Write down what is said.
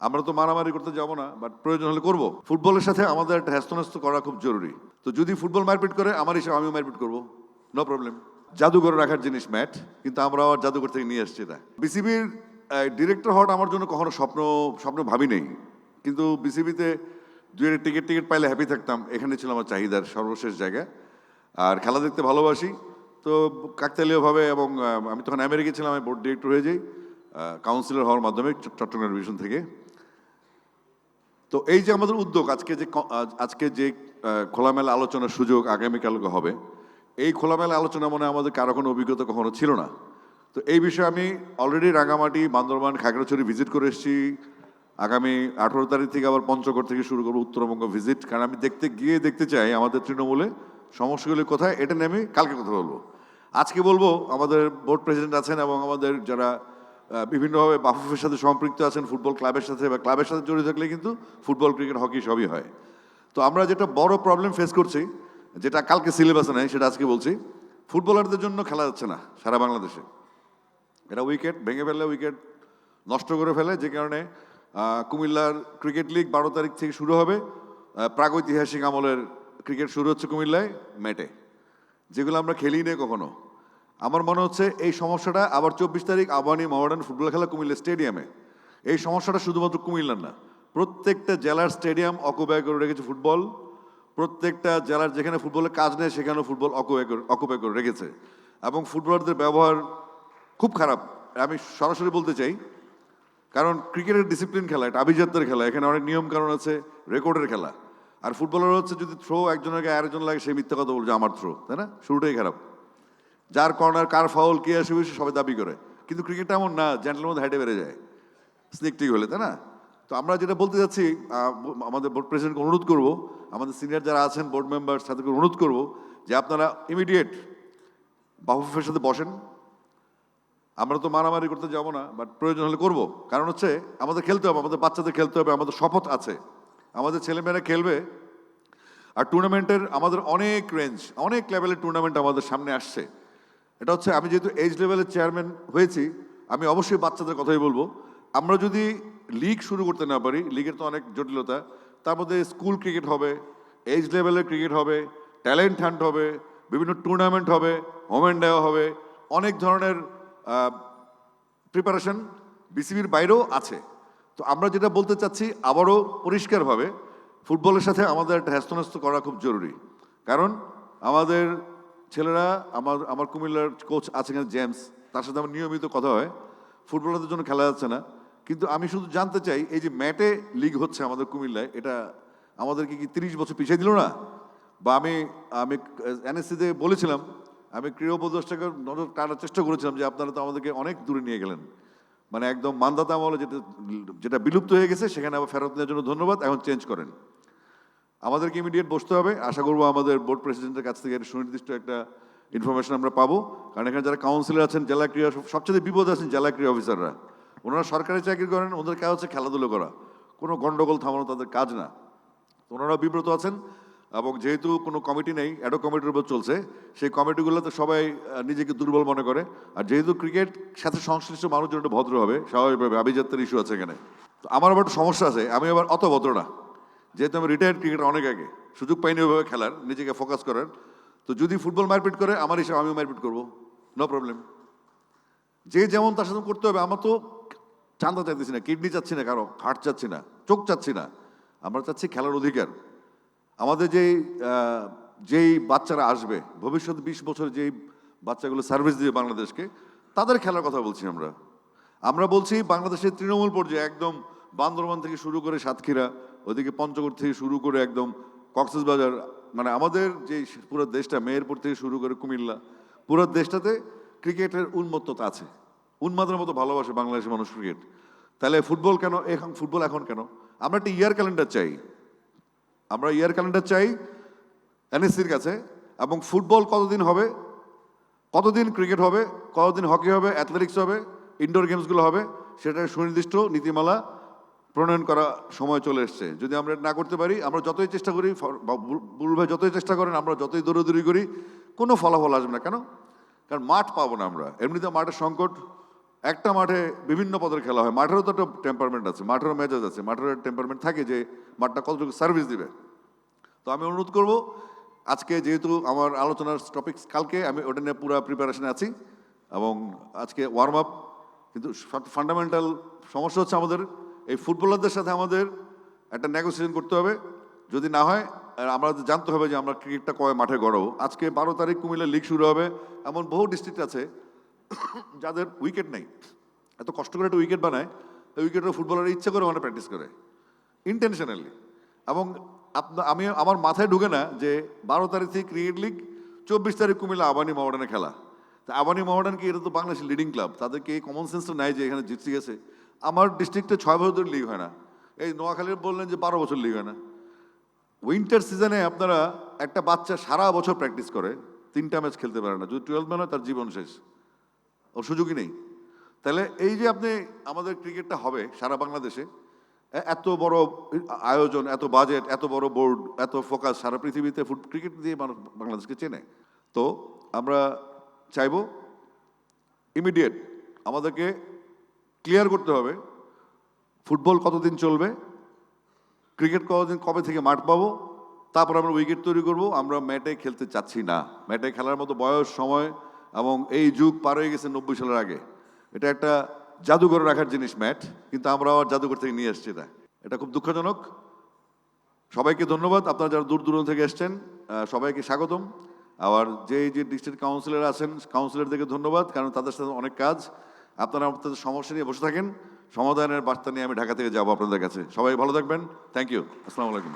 আমরা তো মারামারি করতে যাবো না, বাট প্রয়োজন হলে করব। ফুটবলের সাথে আমাদের একটা হ্যাস্তন্যস্ত করা খুব জরুরি। তো যদি ফুটবল মারপিট করে আমার হিসাবে আমিও মারপিট করবো, নো প্রবলেম। জাদুঘরে রাখার জিনিস ম্যাট, কিন্তু আমরা আবার জাদুঘর থেকে নিয়ে আসছি এটা। বিসিবির ডিরেক্টর হওয়াটা আমার জন্য কখনো স্বপ্ন ভাবি নেই, কিন্তু বিসিবিতে দুই টিকিট পাইলে হ্যাপি থাকতাম, এখানে ছিল আমার চাহিদার সর্বশেষ জায়গা। আর খেলা দেখতে ভালোবাসি, তো কাকতালীয়ভাবে, এবং আমি তখন আমেরিকা ছিলাম, আমি বোর্ড ডিরেক্টর হয়ে যাই কাউন্সিলর হওয়ার মাধ্যমে চট্টগ্রাম ডিভিশন থেকে। তো এই যে আমাদের উদ্যোগ, আজকে যে খোলামেলা আলোচনার সুযোগ আগামীকালকে হবে, এই খোলামেলা আলোচনা মনে আমাদের কারো কোনো অভিজ্ঞতা কখনো ছিল না। তো এই বিষয়ে আমি অলরেডি রাঙামাটি, বান্দরবান, খাগড়াছড়ি ভিজিট করে এসেছি। আগামী 18 তারিখ থেকে আবার পঞ্চগড় থেকে শুরু করবো উত্তরবঙ্গ ভিজিট, কারণ আমি দেখতে চাই আমাদের তৃণমূলে সমস্যাগুলি কোথায়। এটা নিয়ে আমি কালকে কথা বলবো। আজকে বলবো আমাদের বোর্ড প্রেসিডেন্ট আছেন এবং আমাদের যারা বিভিন্নভাবে বাফুফের সাথে সম্পৃক্ত আছেন, ফুটবল ক্লাবের সাথে বা ক্লাবের সাথে জড়িত থাকলে কিন্তু ফুটবল, ক্রিকেট, হকি সবই হয়। তো আমরা যেটা বড় প্রবলেম ফেস করছি, যেটা কালকে সিলেবাসে নেই, সেটা আজকে বলছি। ফুটবলারদের জন্য খেলা যাচ্ছে না সারা বাংলাদেশে। এরা উইকেট ভেঙে ফেলে, উইকেট নষ্ট করে ফেলে, যে কারণে কুমিল্লার ক্রিকেট লিগ 12 তারিখ থেকে শুরু হবে। প্রাগৈতিহাসিক আমলের ক্রিকেট শুরু হচ্ছে কুমিল্লায় ম্যাটে, যেগুলো আমরা খেলি নেই কখনো। আমার মনে হচ্ছে এই সমস্যাটা আবার 24 তারিখ আবাহনী মডার্ন ফুটবল খেলা কুমিল্লা স্টেডিয়ামে। এই সমস্যাটা শুধুমাত্র কুমিল্লার না, প্রত্যেকটা জেলার স্টেডিয়াম অকুপাই করে রেখেছে ফুটবল। প্রত্যেকটা জেলার যেখানে ফুটবলের কাজ নেই সেখানেও ফুটবল অকুপাই করে রেখেছে, এবং ফুটবলারদের ব্যবহার খুব খারাপ। আমি সরাসরি বলতে চাই, কারণ ক্রিকেটের ডিসিপ্লিন খেলা, এটা আভিজাত্যের খেলা, এখানে অনেক নিয়ম কারণ আছে, রেকর্ডের খেলা। আর ফুটবলার হচ্ছে যদি থ্রো একজনের গায়ে আরেকজন লাগে, সেই মিথ্যা কথা বলছে আমার থ্রো, তাই না? শুরুটাই খারাপ। যার কর্নার, কার ফাউল, কে আসবে সবাই দাবি করে। কিন্তু ক্রিকেটটা এমন না, জেন্টলের মধ্যে হাইটে বেড়ে যায় স্নিক টিক হলে, তাই না? তো আমরা যেটা বলতে যাচ্ছি, আমাদের বোর্ড প্রেসিডেন্টকে অনুরোধ করবো, আমাদের সিনিয়র যারা আছেন বোর্ড মেম্বার তাদেরকে অনুরোধ করবো যে আপনারা ইমিডিয়েট বাফুফের সাথে বসেন। আমরা তো মারামারি করতে যাবো না, বাট প্রয়োজন হলে করব। কারণ হচ্ছে আমাদের খেলতে হবে, আমাদের বাচ্চাদের খেলতে হবে, আমাদের শপথ আছে, আমাদের ছেলেমেয়েরা খেলবে। আর টুর্নামেন্টের আমাদের অনেক রেঞ্জ, অনেক লেভেলের টুর্নামেন্ট আমাদের সামনে আসছে। এটা হচ্ছে, আমি যেহেতু এজ লেভেলের চেয়ারম্যান হয়েছি, আমি অবশ্যই বাচ্চাদের কথাই বলবো। আমরা যদি লিগ শুরু করতে না পারি, লিগের তো অনেক জটিলতা, তার মধ্যে স্কুল ক্রিকেট হবে, এজ লেভেলের ক্রিকেট হবে, ট্যালেন্ট হান্ট হবে, বিভিন্ন টুর্নামেন্ট হবে, হোমেন দেওয়া হবে, অনেক ধরনের প্রিপারেশন বিসিবির বাইরেও আছে। তো আমরা যেটা বলতে চাচ্ছি আবারও পরিষ্কারভাবে, ফুটবলের সাথে আমাদের একটা হ্যাস্তন্যস্ত করা খুব জরুরি। কারণ আমাদের ছেলেরা, আমার কুমিল্লার কোচ আছেন জেমস, তার সাথে আমার নিয়মিত কথা হয়। ফুটবলারদের জন্য খেলা যাচ্ছে না, কিন্তু আমি শুধু জানতে চাই, এই যে ম্যাটে লিগ হচ্ছে আমাদের কুমিল্লায়, এটা আমাদেরকে কি 30 বছর পিছিয়ে দিল না? বা আমি এনএসসিতে বলেছিলাম, আমি ক্রীড়া উপদেষ্টাকে নজর টানার চেষ্টা করেছিলাম যে আপনারা তো আমাদেরকে অনেক দূরে নিয়ে গেলেন, মানে একদম মান্দাতা আমলে যেটা বিলুপ্ত হয়ে গেছে সেখানে আবার ফেরত নেওয়ার জন্য ধন্যবাদ, এখন চেঞ্জ করেন। আমাদেরকে ইমিডিয়েট বসতে হবে। আশা করবো আমাদের বোর্ড প্রেসিডেন্টের কাছ থেকে সুনির্দিষ্ট একটা ইনফরমেশন আমরা পাবো, কারণ এখানে যারা কাউন্সিলর আছেন, জেলা ক্রীড়া, সবচেয়ে বিপদ আছেন জেলা ক্রীড়া অফিসাররা। ওনারা সরকারি চাকরি করেন, ওদের কাজ হচ্ছে খেলাধুলো করা, কোনো গন্ডগোল থামানো তাদের কাজ না। তো ওনারাও বিব্রত আছেন, এবং যেহেতু কোনো কমিটি নেই, অ্যাডো কমিটির উপর চলছে, সেই কমিটিগুলোতে সবাই নিজেকে দুর্বল মনে করে। আর যেহেতু ক্রিকেট সাথে সংশ্লিষ্ট মানুষজন একটু ভদ্র হবে স্বাভাবিকভাবে, আভিজাত্যের ইস্যু আছে এখানে। তো আমার আবার একটা সমস্যা আছে, আমি আবার অত ভদ্র না, যেহেতু আমি রিটায়ার্ড ক্রিকেটার, অনেক আগে সুযোগ পাইনি ওইভাবে খেলার, নিজেকে ফোকাস করার। তো যদি ফুটবল মারপিট করে আমার হিসাবে আমিও মারপিট করবো, নো প্রবলেম। যে যেমন তার সাথে করতে হবে। আমরা তো চান্দা চাইতেছি না, কিডনি চাচ্ছি না, কারো হার্ট চাচ্ছি না, চোখ চাচ্ছি না, আমরা চাচ্ছি খেলার অধিকার। আমাদের যেই বাচ্চারা আসবে ভবিষ্যৎ 20 বছর, যেই বাচ্চাগুলো সার্ভিস দিবে বাংলাদেশকে, তাদের খেলার কথা বলছি আমরা। আমরা বলছি বাংলাদেশের তৃণমূল পর্যায়ে, একদম বান্দরবান থেকে শুরু করে সাতক্ষীরা, ওইদিকে পঞ্চগড় থেকে শুরু করে একদম কক্সবাজার, মানে আমাদের যে পুরো দেশটা, মেহেরপুর থেকে শুরু করে কুমিল্লা, পুরো দেশটাতে ক্রিকেটের উন্মত্ততা আছে। উন্মাদের মতো ভালোবাসে বাংলাদেশের মানুষ ক্রিকেট। তাহলে ফুটবল কেন এখন, ফুটবল এখন কেন? আমরা একটা ইয়ার ক্যালেন্ডার চাই, আমরা ইয়ার ক্যালেন্ডার চাই এনএসসির কাছে। এবং ফুটবল কতদিন হবে, কতদিন ক্রিকেট হবে, কতদিন হকি হবে, অ্যাথলেটিক্স হবে, ইনডোর গেমসগুলো হবে, সেটা সুনির্দিষ্ট নীতিমালা প্রণয়ন করা সময় চলে এসছে। যদি আমরা না করতে পারি, আমরা যতই চেষ্টা করি, বুলবুল ভাই যতই চেষ্টা করেন, আমরা যতই দৌড়াদৌড়ি করি, কোনো ফলাফল আসবে না। কেন? কারণ মাঠ পাবো না আমরা, এমনিতে মাঠের সংকট একটা মাঠে বিভিন্ন পদের খেলা হয়, মাঠেরও তো একটা টেম্পারমেন্ট আছে, মাঠেরও মেজাজ আছে, মাঠের টেম্পারমেন্ট থাকে যে মাঠটা কতটুকু সার্ভিস দিবে। তো আমি অনুরোধ করব, আজকে যেহেতু আমার আলোচনার টপিকস কালকে, আমি ওটা নিয়ে পুরো প্রিপারেশনে আছি এবং আজকে ওয়ার্ম আপ। কিন্তু ফান্ডামেন্টাল সমস্যা হচ্ছে আমাদের এই ফুটবলারদের সাথে আমাদের একটা নেগোসিয়েশন করতে হবে। যদি না হয় আমরা জানতে হবে যে আমরা ক্রিকেটটা কয় মাঠে গড়াবো। আজকে 12 তারিখ কুমিল্লা লিগ শুরু হবে, এমন বহু ডিস্ট্রিক্ট আছে যাদের উইকেট নেই, এত কষ্ট করে একটা উইকেট বানায়, ওই উইকেটের ফুটবলার ইচ্ছা করে মানে প্র্যাকটিস করে ইন্টেনশনালি। এবং আমি আমার মাথায় ঢুকে না যে 12 তারিখ থেকে ক্রিকেট লিগ, 24 তারিখ কুমিল্লা আবানি মহামেডানে খেলা। তা আবানি মহামেডান কি, এটা তো বাংলাদেশের লিডিং ক্লাব, তাদেরকে এই কমন সেন্সটা নাই যে এখানে জিততে গেছে। আমার ডিস্ট্রিক্টে 6 বছর ধরে লিগ হয় না, এই নোয়াখালীর বললেন যে 12 বছর লিগ হয় না। উইন্টার সিজনে আপনারা একটা বাচ্চা সারা বছর প্র্যাকটিস করে 3টা ম্যাচ খেলতে পারে না, যদি 12 ম্যান হয় তার জীবন শেষ, ওর সুযোগই নেই। তাহলে এই যে আপনি আমাদের ক্রিকেটটা হবে সারা বাংলাদেশে, এত বড় আয়োজন, এত বাজেট, এত বড় বোর্ড, এত ফোকাস, সারা পৃথিবীতে ক্রিকেট দিয়ে মানুষ বাংলাদেশকে চেনে। তো আমরা চাইবো ইমিডিয়েট আমাদেরকে ক্লিয়ার করতে হবে ফুটবল কতদিন চলবে, ক্রিকেট কতদিন, কবে থেকে মাঠ পাবো, তারপর আমরা উইকেট তৈরি করব। আমরা ম্যাটে খেলতে চাচ্ছি না, ম্যাটে খেলার মতো বয়স, সময় এবং এই যুগ পার হয়ে গেছে 90 সালের আগে। এটা একটা জাদুঘরে রাখার জিনিস ম্যাট, কিন্তু আমরা আবার জাদুঘর থেকে নিয়ে আসছি না, এটা খুব দুঃখজনক। সবাইকে ধন্যবাদ, আপনারা যারা দূর দূরান্ত থেকে এসছেন সবাইকে স্বাগতম। আবার যে ডিস্ট্রিক্ট কাউন্সিলর আছেন, কাউন্সিলরদেরকে ধন্যবাদ, কারণ তাদের সাথে অনেক কাজ। আপনারা আপনাদের সমস্যা নিয়ে বসে থাকেন, সমাধানের বার্তা নিয়ে আমি ঢাকা থেকে যাবো আপনাদের কাছে। সবাই ভালো থাকবেন, থ্যাংক ইউ, আসসালামু আলাইকুম।